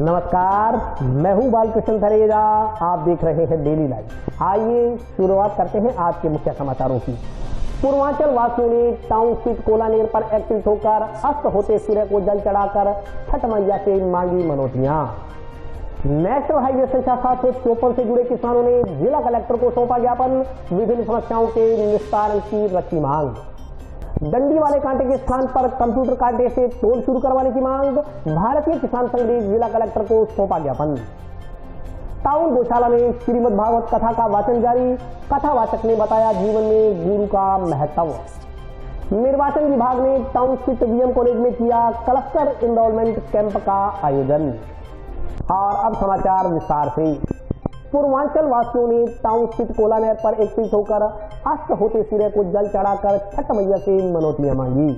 नमस्कार, मैं हूं बालकृष्ण थरेजा। आप देख रहे हैं डेली लाइव। आइए शुरुआत करते हैं आज के मुख्य समाचारों की। पूर्वांचल वासियों ने टाउन स्थित कोलानेर पर एकत्रित होकर अस्त होते सूर्य को जल चढ़ाकर छठ मैया से मांगी मनौतियां। नेशनल हाईवे संख्या 754 से जुड़े किसानों ने जिला कलेक्टर को सौंपा ज्ञापन, विभिन्न समस्याओं के निस्तारण की रखी मांग। डंडी वाले कांटे के स्थान पर कंप्यूटर कांटे से तोड़ शुरू करवाने की मांग। भारतीय किसान संघ ने जिला कलेक्टर को सौंपा ज्ञापन। टाउन गौशाला में श्रीमद् भागवत कथा का वाचन जारी, कथावाचक ने बताया जीवन में गुरु का महत्व। निर्वाचन विभाग ने टाउन स्थित वीएम कॉलेज में किया क्लस्टर एनरोलमेंट कैंप का आयोजन। और अब समाचार विस्तार से। पूर्वांचल वासियों ने टाउन स्थित कोलानेर पर एकत्रित होकर अस्त होते सूर्य को जल चढ़ाकर छठ मैया से मनौतियां मांगी।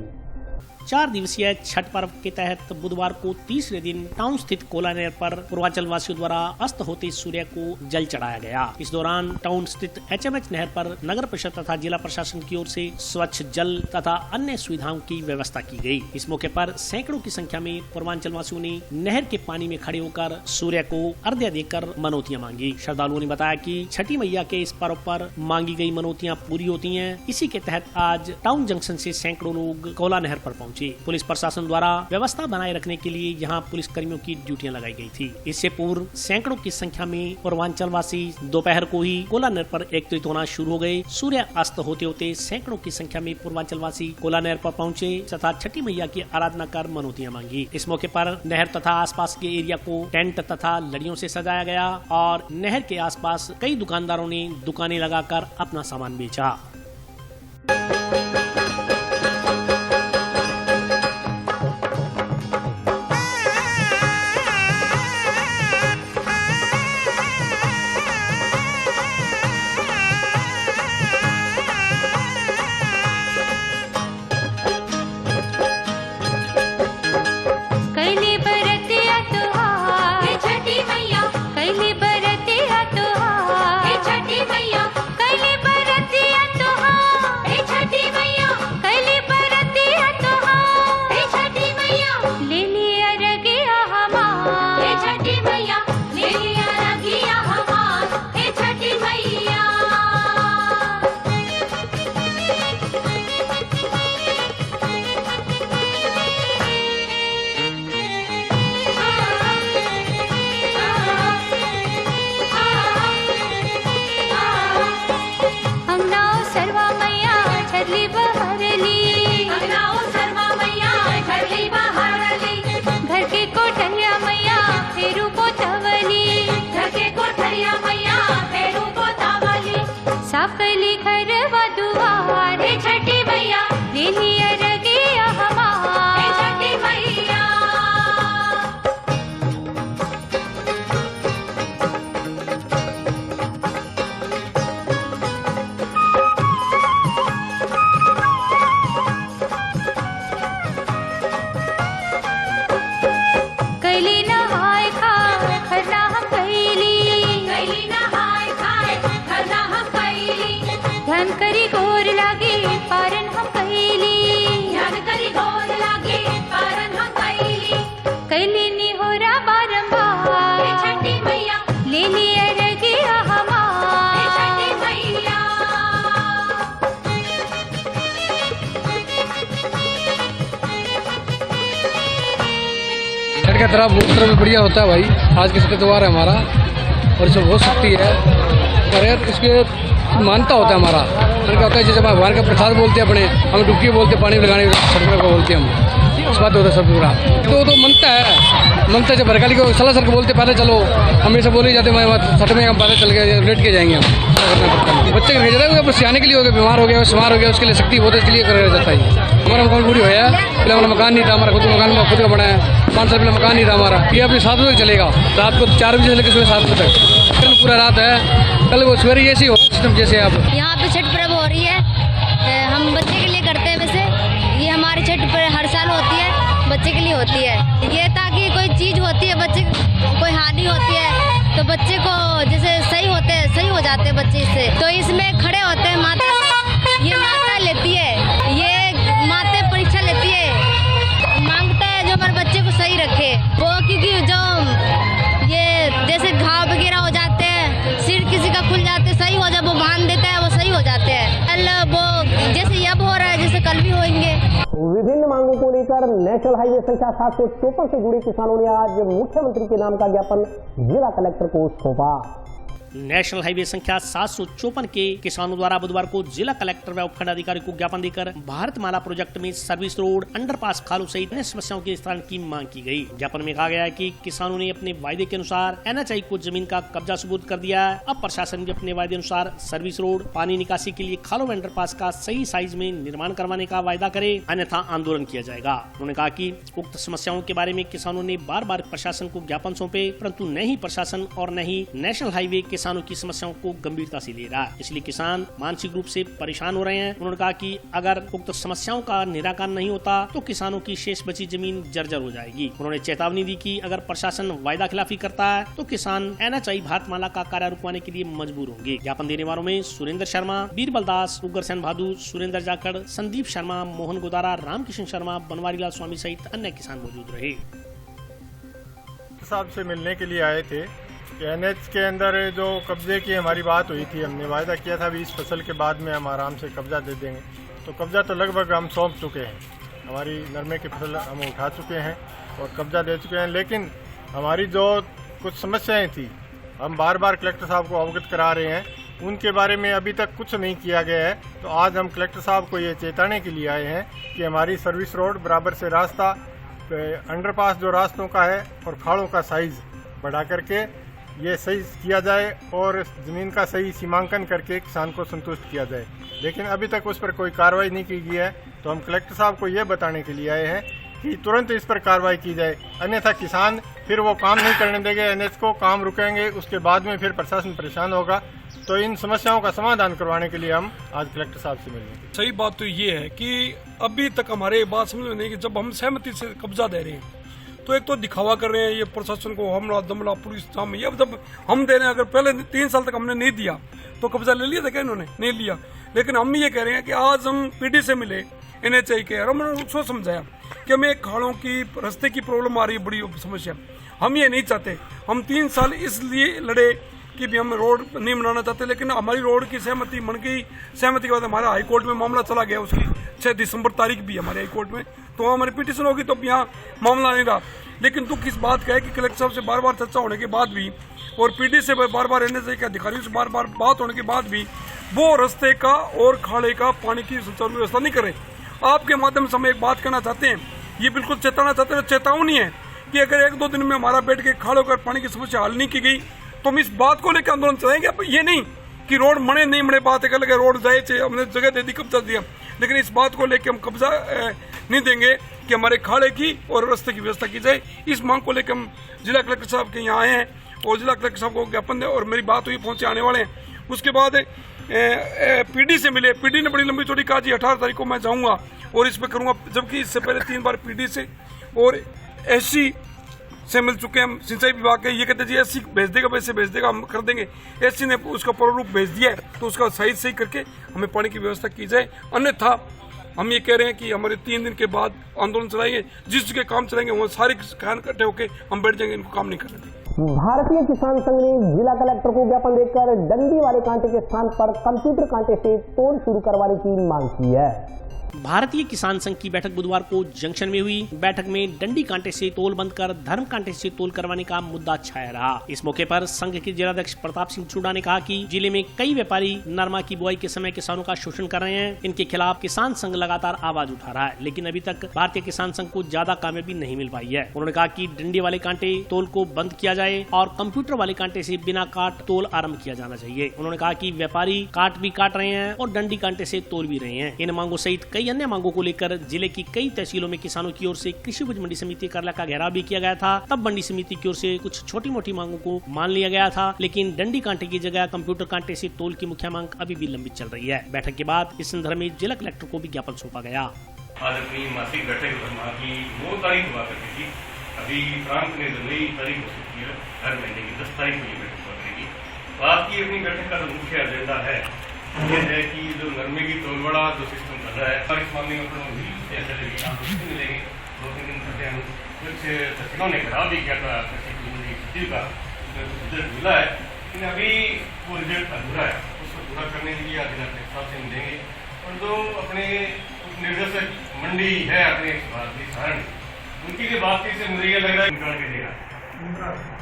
4 दिवसीय छठ पर्व के तहत बुधवार को तीसरे दिन टाउन स्थित कोलानेर पर पूर्वांचल वासियों द्वारा अस्त होते सूर्य को जल चढ़ाया गया। इस दौरान टाउन स्थित HMH नहर पर नगर परिषद तथा जिला प्रशासन की ओर से स्वच्छ जल तथा अन्य सुविधाओं की व्यवस्था की गई। इस मौके पर सैकड़ों की संख्या में पूर्वांचल वासियों ने नहर के पानी में खड़े होकर सूर्य को अर्घ्य देकर मनौतियां मांगी। श्रद्धालुओं ने बताया कि छठी मैया के इस पर्व पर मांगी गई मनौतियां पूरी होती हैं। इसी के तहत आज टाउन जंक्शन से सैकड़ों लोग कोला नहर पर पहुंचे। पुलिस प्रशासन द्वारा व्यवस्था बनाए रखने के लिए यहां पुलिस कर्मियों की ड्यूटियां लगाई गई थी। इससे पूर्व सैकड़ों की संख्या में पूर्वांचल वासी दोपहर को ही कोला नहर पर एकत्रित होना शुरू हो गए। सूर्य अस्त होते होते सैकड़ों की संख्या में पूर्वांचल वासी कोला नहर पर पहुंचे तथा छठी मैया की आराधना कर मनौतियां मांगी। इस मौके पर नहर तथा आसपास के एरिया को टेंट तथा लड़ियों से सजाया गया और नहर के आसपास कई दुकानदारों ने दुकानें लगाकर अपना सामान बेचा। तरह बहुत बढ़िया होता है भाई। आज के छठ त्योहार है हमारा और इसमें बहुत शक्ति है और इसके मानता होता है हमारा। क्या होता है जैसे भगवान का प्रसाद बोलते हैं अपने, हम डुबकी बोलते हैं, पानी लगाने को बोलते हैं हम, इस बात होता है सब पूरा। तो मनता जब भरकाली को सला सर को बोलते पहले चलो, हमेशा बोले जाते छठ में हम पहले चल गए लेट के जाएंगे हम। बच्चे भेजा जाता है सियाने के लिए हो गया, बीमार हो गया, बीमार हो गया, उसके लिए शक्ति होती है, इसके लिए कराया जाता है। हमारा मकान पूरी होया, पहले हमारा मकान नहीं था, हमारा खुद मकान खुद का बना है। 5 साल पहले मकान नहीं था हमारा। ये अभी 7 बजे चलेगा, रात को 4 बजे से लेकर सुबह 7 बजे तक, कल पूरा रात है। कल वो सवेरे ऐसी हो सिस्टम जैसे आप यहाँ पे छठ पर्व हो रही है, हम बच्चे के लिए करते हैं। वैसे ये हमारी छठ पर्व हर साल होती है, बच्चे के लिए होती है। ये ताकि कोई चीज होती है बच्चे कोई हानि होती है तो बच्चे को जैसे सही हो जाते हैं बच्चे इससे। तो इसमें खड़े होते हैं माता, ये माता लेती है, ये माता परीक्षा लेती है, मांगता है जो हमारे बच्चे को सही रखे वो, क्योंकि जो लेकर नेशनल हाईवे संख्या 754 से जुड़े किसानों ने आज मुख्यमंत्री के नाम का ज्ञापन जिला कलेक्टर को सौंपा। नेशनल हाईवे संख्या 754 के किसानों द्वारा बुधवार को जिला कलेक्टर व उपखंड अधिकारी को ज्ञापन देकर भारतमाला प्रोजेक्ट में सर्विस रोड, अंडरपास, खालों सहित अन्य समस्याओं के निस्तारण की मांग की गई। ज्ञापन में कहा गया है कि किसानों ने अपने वायदे के अनुसार NHI को जमीन का कब्जा सुपुर्द कर दिया है। अब प्रशासन भी अपने वायदे अनुसार सर्विस रोड, पानी निकासी के लिए खालों व अंडरपास का सही साइज में निर्माण करवाने का वायदा करे, अन्यथा आंदोलन किया जाएगा। उन्होंने कहा कि उक्त समस्याओं के बारे में किसानों ने बार बार प्रशासन को ज्ञापन सौंपे, परंतु न ही प्रशासन और न ही नेशनल हाईवे किसानों की समस्याओं को गंभीरता से ले रहा है, इसलिए किसान मानसिक रूप से परेशान हो रहे हैं। उन्होंने कहा कि अगर उक्त समस्याओं का निराकरण नहीं होता तो किसानों की शेष बची जमीन जर्जर हो जाएगी। उन्होंने चेतावनी दी कि अगर प्रशासन वायदा खिलाफी करता है तो किसान NHI भारतमाला का कार्य रुकवाने के लिए मजबूर होंगे। ज्ञापन देने वालों में सुरेंद्र शर्मा, बीरबल दास, उग्रसेन भादु, सुरेंद्र जाखड़, संदीप शर्मा, मोहन गोदारा, रामकिशन शर्मा, बनवारी लाल स्वामी सहित अन्य किसान मौजूद रहे। साहब से मिलने के लिए आए थे कि NH के अंदर जो कब्जे की हमारी बात हुई थी, हमने वायदा किया था 20 फसल के बाद में हम आराम से कब्जा दे देंगे। तो कब्जा तो लगभग हम सौंप चुके हैं, हमारी नरमे की फसल हम उठा चुके हैं और कब्जा दे चुके हैं। लेकिन हमारी जो कुछ समस्याएं थी, हम बार बार कलेक्टर साहब को अवगत करा रहे हैं, उनके बारे में अभी तक कुछ नहीं किया गया है। तो आज हम कलेक्टर साहब को ये चेताने के लिए आए हैं कि हमारी सर्विस रोड, बराबर से रास्ता, अंडरपास जो रास्तों का है और खाड़ों का साइज बढ़ा करके ये सही किया जाए और ज़मीन का सही सीमांकन करके किसान को संतुष्ट किया जाए। लेकिन अभी तक उस पर कोई कार्रवाई नहीं की गई है। तो हम कलेक्टर साहब को ये बताने के लिए आए हैं कि तुरंत इस पर कार्रवाई की जाए, अन्यथा किसान फिर वो काम नहीं करने देंगे, NH को काम रुकेंगे, उसके बाद में फिर प्रशासन परेशान होगा। तो इन समस्याओं का समाधान करवाने के लिए हम आज कलेक्टर साहब से मिलेंगे। सही बात तो ये है कि अभी तक हमारे बात समझ में नहीं कि जब हम सहमति से कब्जा दे रहे हैं तो एक तो दिखावा कर रहे हैं ये प्रशासन को, हमला दमला पुलिस थाम, ये जब हम दे रहे हैं, अगर पहले 3 साल तक हमने नहीं दिया तो कब्जा ले लिया था क्या इन्होंने? नहीं लिया। लेकिन हम ये कह रहे हैं कि आज हम PD से मिले, NHI के, हमने उसको समझाया कि हमें खाड़ों की रास्ते की प्रॉब्लम आ रही है, बड़ी समस्या। हम ये नहीं चाहते, हम 3 साल इसलिए लड़े कि भी हम रोड नहीं बनाना चाहते, लेकिन हमारी रोड की सहमति मन गई। सहमति के बाद हमारा हाईकोर्ट में मामला चला गया, उसकी 6 दिसंबर तारीख भी हमारे हाईकोर्ट में, तो हमारी पिटीशन होगी तो यहाँ मामला नहीं रहा। लेकिन दुख इस बात का है कि कलेक्टर साहब से बार बार चर्चा होने के बाद भी और PD से बार बार NHI के अधिकारियों से बार बार बात होने के बाद भी वो रास्ते का और खाड़े का पानी की सुचारू व्यवस्था नहीं करे। आपके माध्यम से हम एक बात कहना चाहते हैं, ये बिल्कुल चेताना चाहते हैं, चेतावनी है कि अगर 1-2 दिन में हमारा बैठ के खाड़ों का पानी की समस्या हल नहीं की गई तो हम इस बात को लेकर आंदोलन चलाएंगे। अब ये नहीं कि रोड मणे नहीं मणे, बात है लगे रोड जाए चाहिए, हमने जगह दे दी, कब्जा दिया, लेकिन इस बात को लेकर हम कब्जा नहीं देंगे कि हमारे खाड़े की और रास्ते की व्यवस्था की जाए। इस मांग को लेकर हम जिला कलेक्टर साहब के यहाँ आए हैं और जिला कलेक्टर साहब को ज्ञापन दे और मेरी बात हुई, पहुंचे आने वाले हैं। उसके बाद PD से मिले, PD ने बड़ी लंबी चौड़ी कहा जी 18 तारीख को मैं जाऊंगा और इस पे करूंगा, जबकि इससे पहले 3 बार PD से और SC से मिल चुके हैं। हम सिंचाई विभाग के ये कहते जी SC भेज देगा, पैसे भेज देगा, हम कर देंगे। SC ने उसका प्रारूप भेज दिया है, तो उसका साइज सही करके हमें पानी की व्यवस्था की जाए, अन्यथा हम ये कह रहे हैं कि हमारे 3 दिन के बाद आंदोलन चलाएंगे, जिस जगह काम चलाएंगे वहाँ सारे किसान इकट्ठे होकर हम बैठ जाएंगे, इनको काम नहीं करने देंगे। भारतीय किसान संघ ने जिला कलेक्टर को ज्ञापन देकर डंडी वाले कांटे के स्थान पर कंप्यूटर कांटे से तोल शुरू करवाने की मांग की है। भारतीय किसान संघ की बैठक बुधवार को जंक्शन में हुई। बैठक में डंडी कांटे से तोल बंद कर धर्म कांटे से तोल करवाने का मुद्दा छाया रहा। इस मौके पर संघ के जिलाध्यक्ष प्रताप सिंह चूड़ा ने कहा कि जिले में कई व्यापारी नरमा की बुआई के समय किसानों का शोषण कर रहे हैं। इनके खिलाफ किसान संघ लगातार आवाज उठा रहा है, लेकिन अभी तक भारतीय किसान संघ को ज्यादा कामयाबी नहीं मिल पाई है। उन्होंने कहा कि डंडी वाले कांटे तोल को बंद किया जाए और कंप्यूटर वाले कांटे से बिना काट तोल आरम्भ किया जाना चाहिए। उन्होंने कहा कि व्यापारी काट भी काट रहे हैं और डंडी कांटे से तोल भी रहे हैं। इन मांगों सहित कई अन्य मांगों को लेकर जिले की कई तहसीलों में किसानों की ओर से कृषि उपज मंडी समिति कार्यालय का घेराव भी किया गया था। तब मंडी समिति की ओर से कुछ छोटी मोटी मांगों को मान लिया गया था, लेकिन डंडी कांटे की जगह कंप्यूटर कांटे से तोल की मुख्य मांग अभी भी लंबित चल रही है। बैठक के बाद इस संदर्भ में जिला कलेक्टर को भी ज्ञापन सौंपा गया। आज अपनी मासिक बैठक की 9 तारीख हुआ करती थी, अभी प्रांत में नई तारीख हो सकती है, हर महीने की 10 तारीख को ये बैठक हो जाएगी। तो आज की अपनी बैठक का जो मुख्य एजेंडा है ये है कि जो नरमे की तोलवाड़ा जो सिस्टम चल रहा है, इस मामले में मिलेंगे 2-3 दिन पहले हम कुछ सचिवों ने खराब भी किया था सचिव का, उसमें कुछ रिजल्ट मिला है, लेकिन अभी वो रिजल्ट अधूरा है, उसको पूरा करने के लिए जिला कलेक्टर साहब से मिलेंगे और जो अपने निर्देशक मंडी है अपने सारण, उनकी जो बातचीत से मुझे ये लग रहा है निकाल के देगा,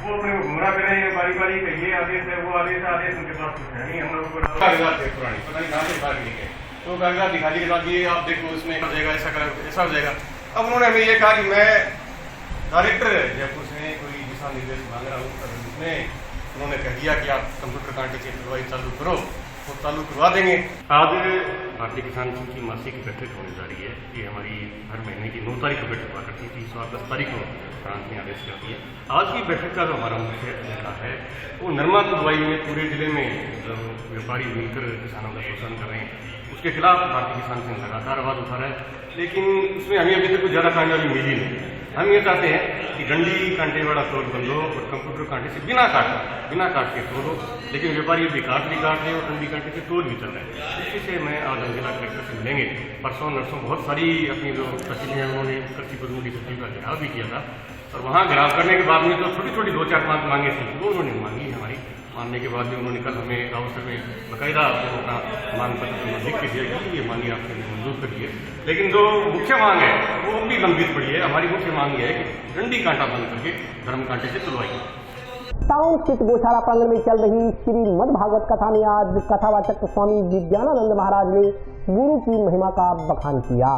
वो अपने घुमरा कर रहे हैं बारी बारी का, ये आदेश है वो आदेश है, आदेश उनके पास कुछ है नहीं। हम लोग को कागजात है पुरानी, पता नहीं कहाँ से उठा के लेके, तो कागजात दिखा के बाद ये आप देखो इसमें हो जाएगा, ऐसा हो जाएगा। अब उन्होंने हमें ये कहा कि मैं डायरेक्टर जयपुर से कोई दिशा निर्देश मांग रहा हूँ, उसमें उन्होंने कह दिया कि आप कंप्यूटर कांटे से दवाई चालू करो, वो चालू करवा देंगे। आज भारतीय किसान संघ की मासिक बैठक होने जा रही है। ये हमारी हर महीने की 9 तारीख को बैठक हुआ करती थी, इस बार 10 तारीख को प्रांत में आदेश करती है। आज की बैठक का जो हमारा मुख्य एजेंडा है वो नरमा दवाई में पूरे जिले में जो व्यापारी मिलकर किसानों का शोषण कर रहे हैं उसके खिलाफ भारतीय किसान संघ लगातार आवाज उठा रहा है, लेकिन उसमें हमें अभी तक कुछ ज़्यादा कामयाबी मिली नहीं। हम ये चाहते हैं कि डंडी कांटे वाला तोड़ बंद हो और कंप्यूटर कांटे से बिना काट के तोड़ो, लेकिन व्यापारी अभी काट रहे और डंडी कांटे से तोड़ भी चल रहे हैं। इसी से मैं आज जिला कलेक्टर से मिलेंगे, परसों नरसों बहुत सारी अपनी जो तहसीलें हैं उन्होंने कृषि प्रतिनिधि सचिव का घेराव भी किया था, और वहाँ घेराव करने के बाद में जो छोटी छोटी 2-4-5 मांगे थी वो उन्होंने मांगी। हमारी मानने के बाद में उन्होंने कल हमें अवसर में बाकायदा अपना मांग पत्र लिख के दिया कि ये मांगे आपने मंजूर कर दिए, लेकिन जो मुख्य मांग है वो भी लंबित पड़ी है। हमारी मुख्य मांग ये है कि डंडी कांटा बंद करके धर्म कांटे से तुलवाइए। टाउन स्थित गौशाला प्रांगण में चल रही श्रीमद् भागवत कथा में आज कथावाचक स्वामी विज्ञानानंद महाराज ने गुरु की महिमा का बखान किया।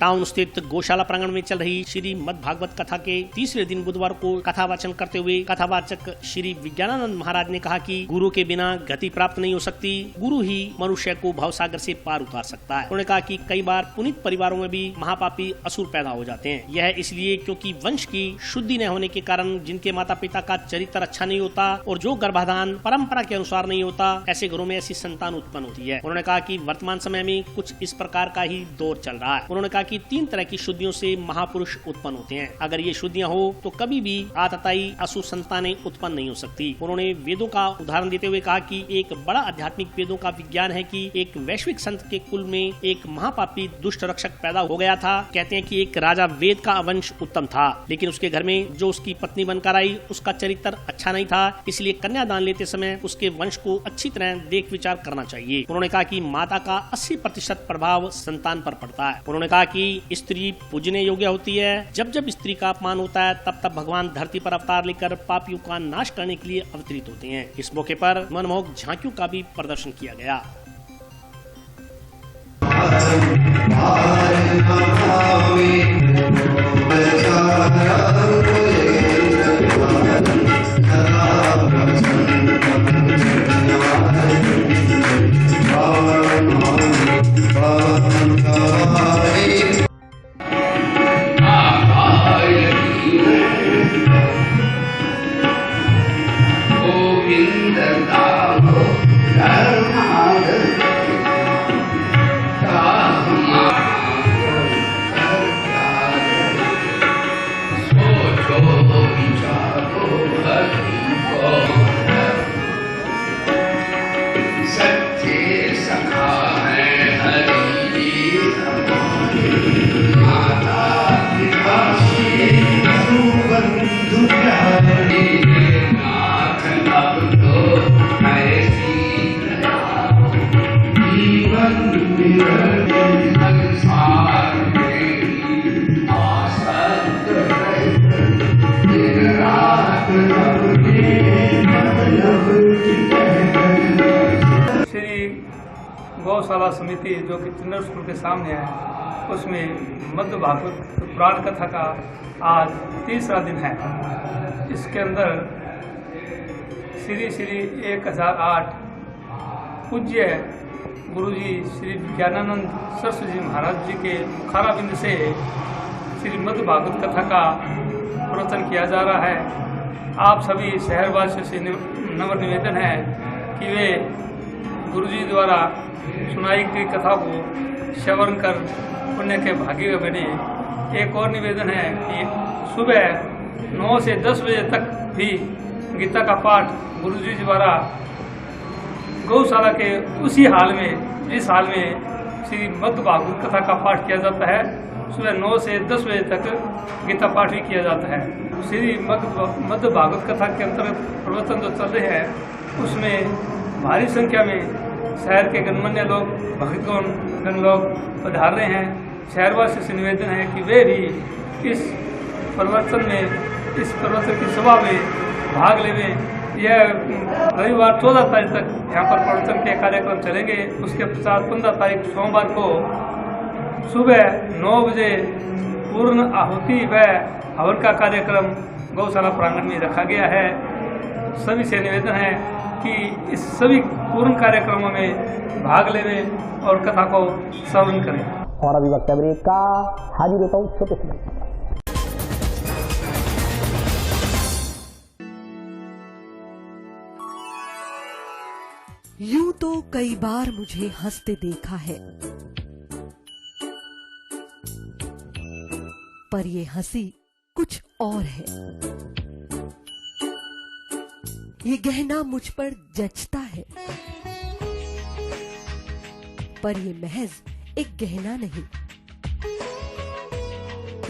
टाउन स्थित गौशाला प्रांगण में चल रही श्री मद् भागवत कथा के तीसरे दिन बुधवार को कथा वाचन करते हुए कथावाचक श्री विज्ञानानंद महाराज ने कहा कि गुरु के बिना गति प्राप्त नहीं हो सकती, गुरु ही मनुष्य को भवसागर से पार उतार सकता है। उन्होंने कहा कि कई बार पुनीत परिवारों में भी महापापी असुर पैदा हो जाते हैं। यह इसलिए क्योंकि वंश की शुद्धि न होने के कारण जिनके माता पिता का चरित्र अच्छा नहीं होता और जो गर्भाधान परंपरा के अनुसार नहीं होता, ऐसे घरों में ऐसी संतान उत्पन्न होती है। उन्होंने कहा कि वर्तमान समय में कुछ इस प्रकार का ही दौर चल रहा है। उन्होंने कहा कि 3 तरह की शुद्धियों से महापुरुष उत्पन्न होते हैं। अगर ये शुद्धियां हो तो कभी भी आतताई असुर संतानें उत्पन्न नहीं हो सकती। उन्होंने वेदों का उदाहरण देते हुए कहा कि एक बड़ा आध्यात्मिक वेदों का विज्ञान है कि एक वैश्विक संत के कुल में एक महापापी दुष्ट रक्षक पैदा हो गया था। कहते हैं कि एक राजा वेद का वंश उत्तम था, लेकिन उसके घर में जो उसकी पत्नी बनकर आई उसका चरित्र अच्छा नहीं था, इसलिए कन्यादान लेते समय उसके वंश को अच्छी तरह देख विचार करना चाहिए। उन्होंने कहा कि माता का 80% प्रभाव संतान पर पड़ता है। उन्होंने कहा कि स्त्री पूजने योग्य होती है। जब जब स्त्री का अपमान होता है तब तब भगवान धरती पर अवतार लेकर पापियों का नाश करने के लिए अवतरित होते हैं। इस मौके पर मनमोहक झांकियों का भी प्रदर्शन किया गया। गौशाला समिति जो कि चिन्नर स्कूल के सामने है, उसमें मद्ध भागवत पुराण कथा का आज तीसरा दिन है। इसके अंदर श्री 1008 पूज्य गुरुजी श्री विज्ञानानंद सरस्वती जी महाराज जी के मुखारबिंद से श्री मद्ध भागवत कथा का प्रवचन किया जा रहा है। आप सभी शहरवासियों से नम्र निवेदन है कि वे गुरुजी द्वारा सुनाई गई कथा को श्रवण कर पुण्य के भागी बने। एक और निवेदन है कि सुबह 9 से 10 बजे तक भी गीता का पाठ गुरुजी द्वारा गौशाला के उसी हाल में, इस हाल में श्री मद्ध भागवत कथा का पाठ किया जाता है। सुबह 9 से 10 बजे तक गीता पाठ भी किया जाता है। श्री मद्ध भागवत कथा के अंतर्गत प्रवचन जो चल रहे हैं उसमें भारी संख्या में शहर के गणमान्य लोग, भक्तगण लोग पधार रहे हैं शहरवासी से निवेदन है कि वे भी इस प्रवचन की सभा में भाग लेवें। यह रविवार 14 तारीख तक यहाँ पर प्रवचन के कार्यक्रम चलेंगे। उसके पश्चात 15 तारीख सोमवार को सुबह 9 बजे पूर्ण आहुति व हवन का कार्यक्रम गौशाला प्रांगण में रखा गया है। सभी से निवेदन है कि इस सभी पूर्ण कार्यक्रमों में भाग लेवें और कथा को श्रवण करें। और अभी वक्त ब्रेक का, हाजिर होता हूँ छोटे से। यूं तो कई बार मुझे हंसते देखा है, पर ये हंसी कुछ और है। ये गहना मुझ पर जचता है, पर ये महज एक गहना नहीं,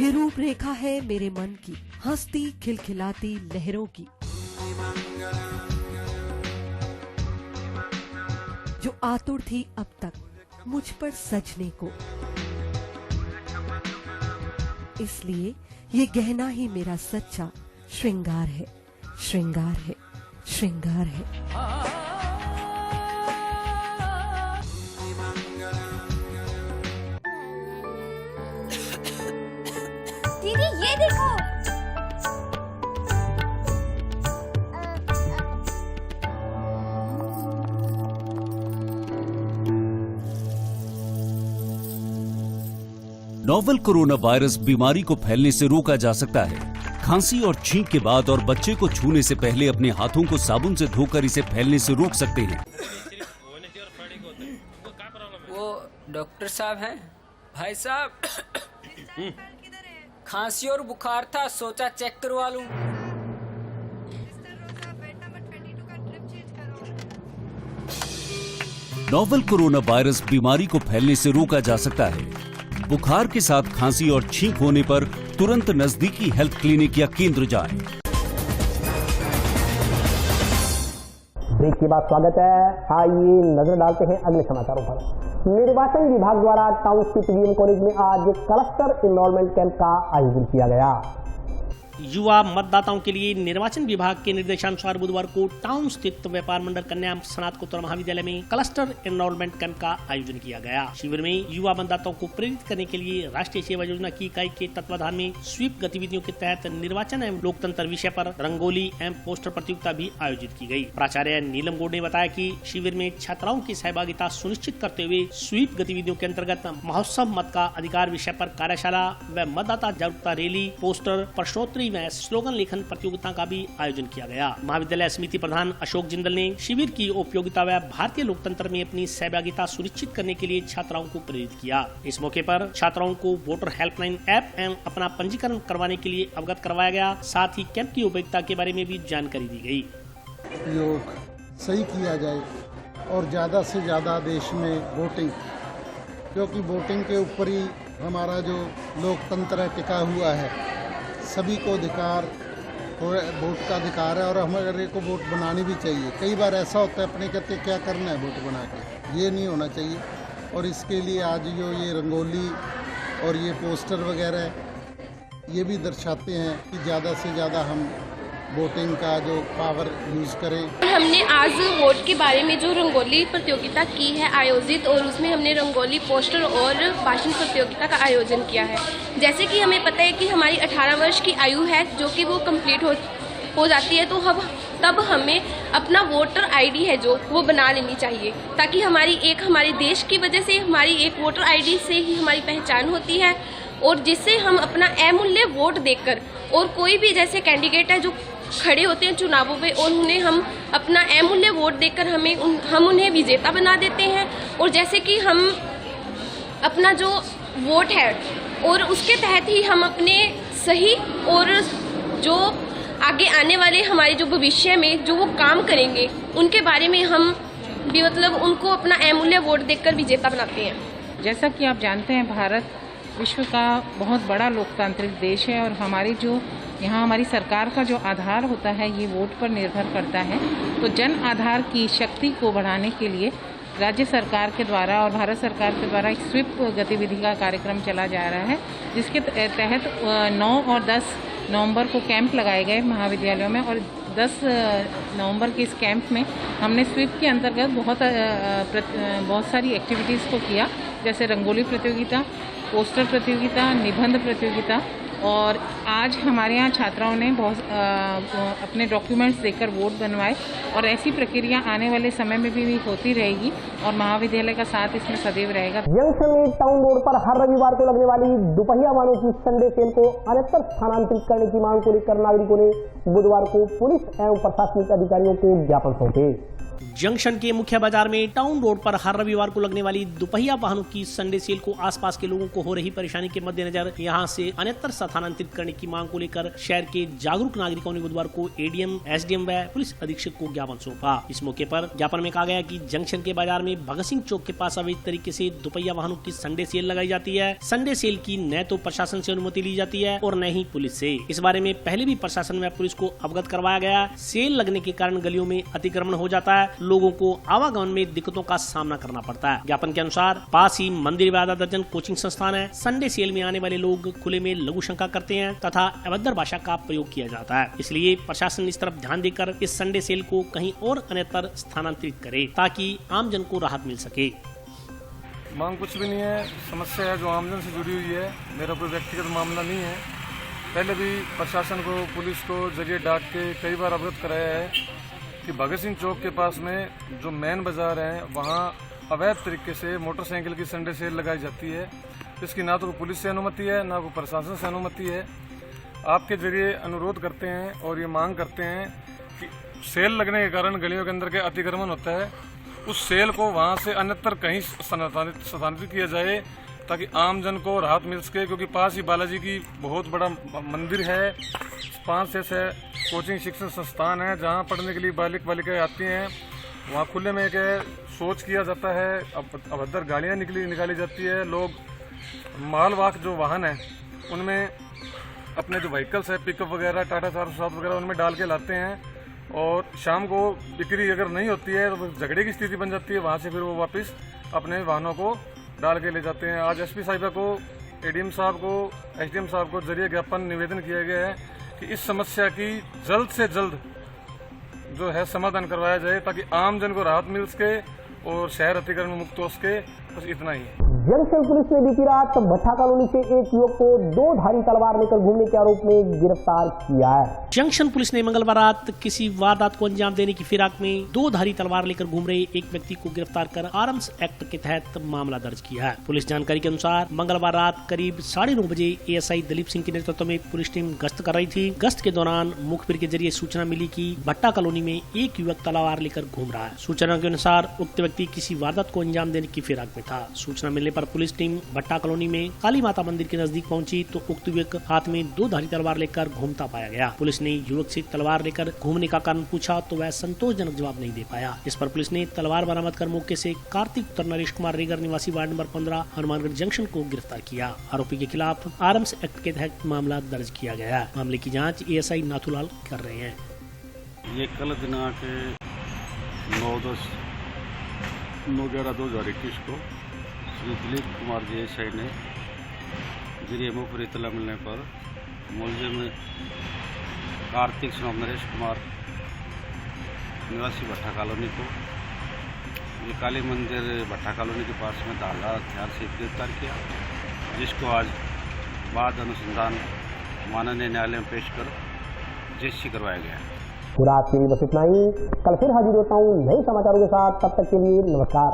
ये रूपरेखा है मेरे मन की, हंसती खिलखिलाती लहरों की, जो आतुर थी अब तक मुझ पर सजने को। इसलिए ये गहना ही मेरा सच्चा श्रृंगार है, श्रृंगार है, श्रृंगार है। दीदी ये देखो, नोवेल कोरोना वायरस बीमारी को फैलने से रोका जा सकता है। खांसी और छींक के बाद और बच्चे को छूने से पहले अपने हाथों को साबुन से धोकर इसे फैलने से रोक सकते हैं। वो डॉक्टर साहब हैं? भाई साहब खांसी और बुखार था, सोचा चेक करवा लूं। नोवेल कोरोना वायरस बीमारी को फैलने से रोका जा सकता है। बुखार के साथ खांसी और छींक होने पर तुरंत नजदीकी हेल्थ क्लिनिक या केंद्र जाएं। ब्रेक के बाद स्वागत है। आइए नजर डालते हैं अगले समाचारों पर। निर्वाचन विभाग द्वारा टाउनशिप वीएम कॉलेज में आज क्लस्टर एनरोलमेंट कैंप का आयोजन किया गया। युवा मतदाताओं के लिए निर्वाचन विभाग के निर्देशानुसार बुधवार को टाउन स्थित व्यापार मंडल कन्या स्नातकोत्तर महाविद्यालय में क्लस्टर एनरोलमेंट कैंप का आयोजन किया गया। शिविर में युवा मतदाताओं को प्रेरित करने के लिए राष्ट्रीय सेवा योजना की इकाई के तत्वाधान में स्वीप गतिविधियों के तहत निर्वाचन एवं लोकतंत्र विषय पर रंगोली एवं पोस्टर प्रतियोगिता भी आयोजित की गयी। प्राचार्य नीलम गौड़ ने बताया कि शिविर में छात्राओं की सहभागिता सुनिश्चित करते हुए स्वीप गतिविधियों के अंतर्गत महोत्सव मत का अधिकार विषय पर कार्यशाला व मतदाता जागरूकता रैली, पोस्टर, प्रश्नोत्तरी में स्लोगन लेखन प्रतियोगिता का भी आयोजन किया गया। महाविद्यालय समिति प्रधान अशोक जिंदल ने शिविर की उपयोगिता व भारतीय लोकतंत्र में अपनी सहभागिता सुनिश्चित करने के लिए छात्राओं को प्रेरित किया। इस मौके पर छात्राओं को वोटर हेल्पलाइन ऐप एवं अपना पंजीकरण करवाने के लिए अवगत करवाया गया। साथ ही कैंप की उपयोगिता के बारे में भी जानकारी दी गयी। योग सही किया जाए और ज्यादा से ज्यादा देश में वोटिंग, क्योंकि वोटिंग के ऊपर ही हमारा जो लोकतंत्र टिका हुआ है। सभी को अधिकार, वोट का अधिकार है और हमारे को वोट बनानी भी चाहिए। कई बार ऐसा होता है अपने कहते क्या करना है वोट बना के, ये नहीं होना चाहिए। और इसके लिए आज जो ये रंगोली और ये पोस्टर वगैरह ये भी दर्शाते हैं कि ज़्यादा से ज़्यादा हम वोटिंग का जो पावर यूज़ करें। हमने आज वोट के बारे में जो रंगोली प्रतियोगिता की है आयोजित, और उसमें हमने रंगोली, पोस्टर और भाषण प्रतियोगिता का आयोजन किया है। जैसे कि हमें पता है कि हमारी 18 वर्ष की आयु है जो कि वो कंप्लीट हो जाती है, तो तब हमें अपना वोटर आईडी है जो वो बना लेनी चाहिए, ताकि हमारे देश की वजह से हमारी एक वोटर आईडी से ही हमारी पहचान होती है, और जिससे हम अपना अमूल्य वोट देकर, और कोई भी जैसे कैंडिडेट है जो खड़े होते हैं चुनावों में और उन्हें हम अपना अमूल्य वोट देकर हम उन्हें विजेता बना देते हैं। और जैसे कि हम अपना जो वोट है और उसके तहत ही हम अपने सही और जो आगे आने वाले हमारे जो भविष्य में जो वो काम करेंगे उनके बारे में हम भी मतलब उनको अपना अमूल्य वोट देकर विजेता बनाते हैं। जैसा कि आप जानते हैं, भारत विश्व का बहुत बड़ा लोकतांत्रिक देश है और हमारी सरकार का जो आधार होता है ये वोट पर निर्भर करता है। तो जन आधार की शक्ति को बढ़ाने के लिए राज्य सरकार के द्वारा और भारत सरकार के द्वारा एक स्वीप गतिविधि का कार्यक्रम चला जा रहा है, जिसके तहत 9 और 10 नवंबर को कैंप लगाए गए महाविद्यालयों में। और 10 नवंबर के इस कैंप में हमने स्वीप के अंतर्गत बहुत सारी एक्टिविटीज़ को किया, जैसे रंगोली प्रतियोगिता, पोस्टर प्रतियोगिता, निबंध प्रतियोगिता। और आज हमारे यहाँ छात्राओं ने अपने डॉक्यूमेंट्स देकर वोट बनवाए, और ऐसी प्रक्रिया आने वाले समय में भी होती रहेगी और महाविद्यालय का साथ इसमें सदैव रहेगा। जंक्शन में टाउन रोड पर हर रविवार को लगने वाली दुपहिया वाहनों की संडे सेल को अन्यत्र स्थानांतरित करने की मांग को लेकर नागरिकों ने बुधवार को पुलिस एवं प्रशासनिक अधिकारियों को ज्ञापन सौंपे। जंक्शन के मुख्य बाजार में टाउन रोड पर हर रविवार को लगने वाली दुपहिया वाहनों की संडे सेल को आसपास के लोगों को हो रही परेशानी के मद्देनजर यहां से अन्यत्र स्थानांतरित करने की मांग को लेकर शहर के जागरूक नागरिकों ने बुधवार को एडीएम, एसडीएम व पुलिस अधीक्षक को ज्ञापन सौंपा। इस मौके पर ज्ञापन में कहा गया कि जंक्शन के बाजार में भगत सिंह चौक के पास अवैध तरीके से दुपहिया वाहनों की संडे सेल लगाई जाती है। संडे सेल की न तो प्रशासन से अनुमति ली जाती है और न ही पुलिस से। इस बारे में पहले भी प्रशासन व पुलिस को अवगत करवाया गया। सेल लगने के कारण गलियों में अतिक्रमण हो जाता है, लोगों को आवागमन में दिक्कतों का सामना करना पड़ता है। ज्ञापन के अनुसार पास ही मंदिर व आधा दर्जन कोचिंग संस्थान है। संडे सेल में आने वाले लोग खुले में लघु शंका करते हैं तथा अभद्र भाषा का प्रयोग किया जाता है। इसलिए प्रशासन इस तरफ ध्यान देकर इस संडे सेल को कहीं और अन्यत्र स्थानांतरित करे ताकि आमजन को राहत मिल सके। मांग कुछ भी नहीं है, समस्या है जो आमजन से जुड़ी हुई है। मेरा कोई व्यक्तिगत मामला नहीं है। पहले भी प्रशासन को, पुलिस को जरिए डाक के कई बार अवगत कराया है कि भगत सिंह चौक के पास में जो मेन बाजार है वहाँ अवैध तरीके से मोटरसाइकिल की संडे सेल लगाई जाती है। इसकी ना तो पुलिस से अनुमति है, ना को प्रशासन से अनुमति है। आपके जरिए अनुरोध करते हैं और ये मांग करते हैं कि सेल लगने के कारण गलियों के अंदर के अतिक्रमण होता है, उस सेल को वहाँ से अन्यत्र कहीं स्थानांतरित किया जाए ताकि आम जन को राहत मिल सके। क्योंकि पास ही बालाजी की बहुत बड़ा मंदिर है, 5-6 कोचिंग शिक्षण संस्थान है जहाँ पढ़ने के लिए बालिकाएं आती हैं। वहाँ खुले में एक शौच किया जाता है, अभद्र गाड़ियाँ निकाली जाती है। लोग मालवाहक जो वाहन है उनमें अपने जो व्हीकल्स है, पिकअप वगैरह, टाटा 407 वगैरह, उनमें डाल के लाते हैं और शाम को बिक्री अगर नहीं होती है तो झगड़े की स्थिति बन जाती है। वहाँ से फिर वो वापस अपने वाहनों को डाल के ले जाते हैं। आज एसपी साहिबा को, एडीएम साहब को, एसडीएम साहब को जरिए ज्ञापन निवेदन किया गया है कि इस समस्या की जल्द से जल्द जो है समाधान करवाया जाए ताकि आम जन को राहत मिल सके और शहर अतिक्रमण मुक्त हो सके। बस इतना ही। जंक्शन पुलिस ने बीती रात भट्टा कॉलोनी से एक युवक को 2 धारी तलवार लेकर घूमने के आरोप में गिरफ्तार किया है। जंक्शन पुलिस ने मंगलवार रात किसी वारदात को अंजाम देने की फिराक में 2 धारी तलवार लेकर घूम रहे एक व्यक्ति को गिरफ्तार कर आर्म्स एक्ट के तहत मामला दर्ज किया है। पुलिस जानकारी के अनुसार मंगलवार रात करीब 9:30 बजे एएसआई दलीप सिंह के नेतृत्व में पुलिस टीम गश्त कर रही थी। गश्त के दौरान मुखबिर के जरिए सूचना मिली कि भट्टा कॉलोनी में एक युवक तलवार लेकर घूम रहा है। सूचना के अनुसार उक्त व्यक्ति किसी वारदात को अंजाम देने की फिराक में था। सूचना मिलने पर पुलिस टीम भट्टा कॉलोनी में काली माता मंदिर के नजदीक पहुंची तो उक्त युवक हाथ में 2 धारी तलवार लेकर घूमता पाया गया। पुलिस ने युवक से तलवार लेकर घूमने का कारण पूछा तो वह संतोषजनक जवाब नहीं दे पाया। इस पर पुलिस ने तलवार बरामद कर मौके से कार्तिक उत्तर नरेश कुमार रेगर निवासी वार्ड नंबर 15 हनुमानगढ़ जंक्शन को गिरफ्तार किया। आरोपी के खिलाफ आर्म्स एक्ट के तहत मामला दर्ज किया गया। मामले की जाँच एएसआई नाथूलाल कर रहे हैं। ये कल दिनांक 9/11/2021 को श्री दिलीप कुमार जी एएसआई ने जरिए मुखबिर इत्तला मिलने पर मुलजिम कार्तिक सन नरेश कुमार निवासी भट्टा कॉलोनी को ये काली मंदिर भट्टा कॉलोनी के पास में धारदार हथियार से गिरफ्तार किया, जिसको आज बाद अनुसंधान माननीय न्यायालय में पेश कर जेसी करवाया गया है। पूरा आज के लिए बस इतना ही। कल फिर हाजिर होता हूँ नए समाचारों के साथ। तब तक के लिए नमस्कार।